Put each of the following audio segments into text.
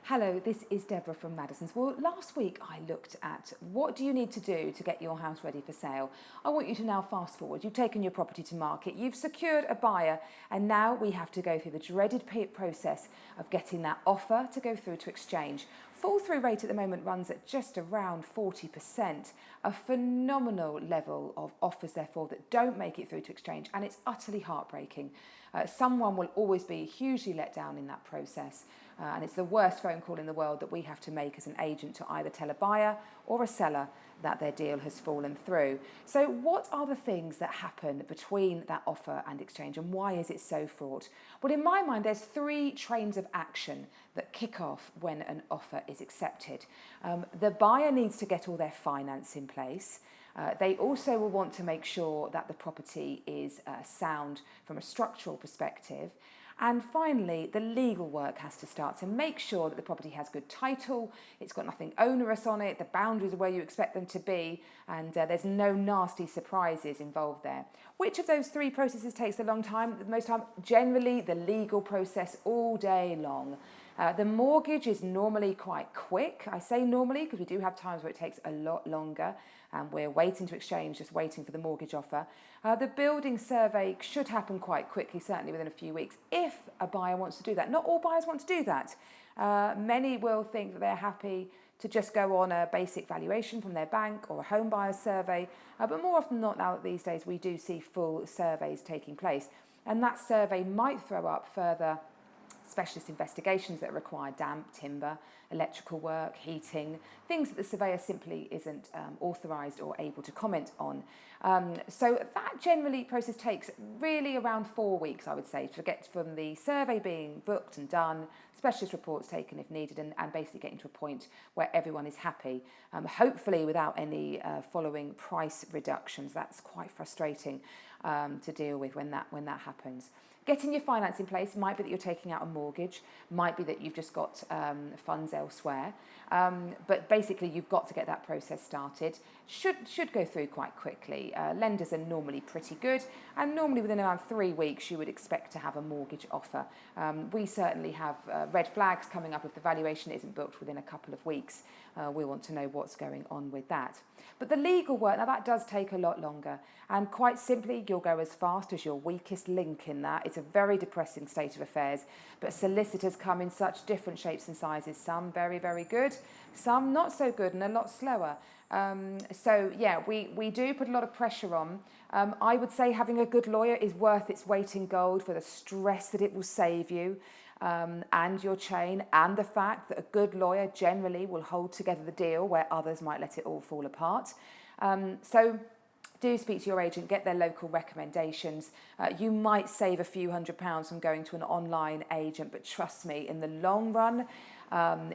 Hello, this is Deborah from Maddisons. Well, last week I looked at what do you need to do to get your house ready for sale. I want you to now fast forward. You've taken your property to market, you've secured a buyer, and now we have to go through the dreaded process of getting that offer to go through to exchange. Fall through rate at the moment runs at just around 40%, a phenomenal level of offers therefore that don't make it through to exchange, and it's utterly heartbreaking. Someone will always be hugely let down in that process. And it's the worst phone call in the world that we have to make as an agent to either tell a buyer or a seller that their deal has fallen through. So what are the things that happen between that offer and exchange, and why is it so fraught? Well, in my mind, there's three trains of action that kick off when an offer is accepted. The buyer needs to get all their finance in place. They also will want to make sure that the property is sound from a structural perspective. And finally, the legal work has to start to make sure that the property has good title, it's got nothing onerous on it, the boundaries are where you expect them to be, and there's no nasty surprises involved there. Which of those three processes takes a long time? The most time? Generally, the legal process all day long. The mortgage is normally quite quick. I say normally because we do have times where it takes a lot longer and we're waiting to exchange, just waiting for the mortgage offer. The building survey should happen quite quickly, certainly within a few weeks, if a buyer wants to do that. Not all buyers want to do that. Many will think that they're happy to just go on a basic valuation from their bank or a home buyer's survey, but more often than not now these days we do see full surveys taking place, and that survey might throw up further specialist investigations that require damp, timber, electrical work, heating, things that the surveyor simply isn't authorised or able to comment on. So that generally process takes really around 4 weeks, I would say, to get from the survey being booked and done, specialist reports taken if needed, and basically getting to a point where everyone is happy, hopefully without any following price reductions. That's quite frustrating to deal with when that happens. Getting your finance in place might be that you're taking out a mortgage, might be that you've just got funds elsewhere, but basically you've got to get that process started. Should go through quite quickly. Lenders are normally pretty good, and normally within around 3 weeks you would expect to have a mortgage offer. We certainly have red flags coming up if the valuation isn't booked within a couple of weeks. We want to know what's going on with that. But the legal work, now that does take a lot longer, and quite simply you'll go as fast as your weakest link in that. It's a very depressing state of affairs, but solicitors come in such different shapes and sizes, some very, very good, some not so good and a lot slower. So yeah, we do put a lot of pressure on. I would say having a good lawyer is worth its weight in gold for the stress that it will save you, and your chain, and the fact that a good lawyer generally will hold together the deal where others might let it all fall apart. So do speak to your agent, get their local recommendations. You might save a few £100s from going to an online agent, but trust me, in the long run,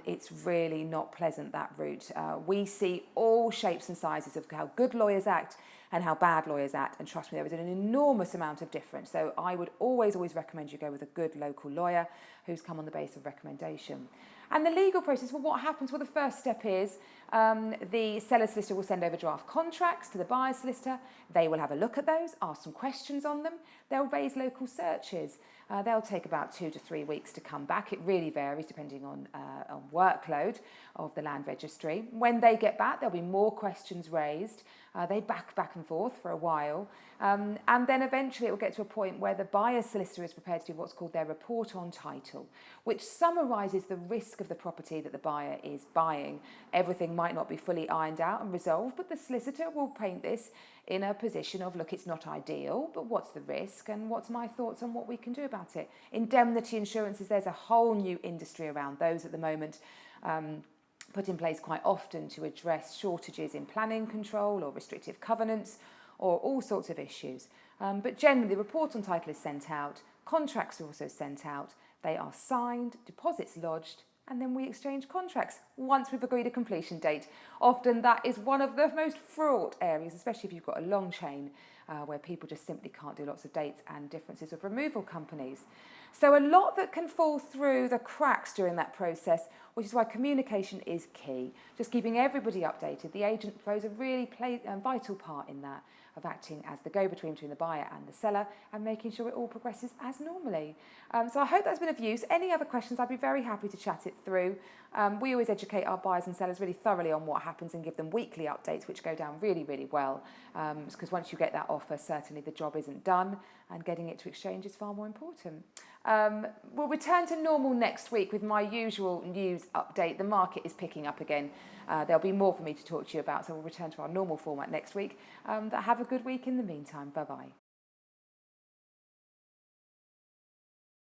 it's really not pleasant, that route. We see all shapes and sizes of how good lawyers act and how bad lawyers act, and trust me, there is an enormous amount of difference. So I would always recommend you go with a good local lawyer who's come on the basis of recommendation. And the legal process, well, what happens? Well, the first step is the seller solicitor will send over draft contracts to the buyer's solicitor. They will have a look at those, ask some questions on them. They'll raise local searches. They'll take about 2 to 3 weeks to come back. It really varies depending on workload of the land registry. When they get back, there'll be more questions raised. They back and forth for a while. And then eventually it will get to a point where the buyer's solicitor is prepared to do what's called their report on title, which summarises the risk of the property that the buyer is buying. Everything might not be fully ironed out and resolved, but the solicitor will paint this in a position of, look, it's not ideal, but what's the risk and what's my thoughts on what we can do about it? Indemnity insurances, there's a whole new industry around those at the moment, put in place quite often to address shortages in planning control or restrictive covenants or all sorts of issues. But generally, the report on title is sent out, contracts are also sent out, they are signed, deposits lodged, and then we exchange contracts once we've agreed a completion date. Often that is one of the most fraught areas, especially if you've got a long chain where people just simply can't do lots of dates and differences with removal companies. So a lot that can fall through the cracks during that process, which is why communication is key. Just keeping everybody updated. The agent plays a really vital part in that. of acting as the go-between between the buyer and the seller and making sure it all progresses as normally. So I hope that's been of use. Any other questions, I'd be very happy to chat it through. We always educate our buyers and sellers really thoroughly on what happens and give them weekly updates, which go down really, really well. Because once you get that offer, certainly the job isn't done, and getting it to exchange is far more important. We'll return to normal next week with my usual news update. The market is picking up again. There'll be more for me to talk to you about, so we'll return to our normal format next week. Have a good week in the meantime. Bye-bye.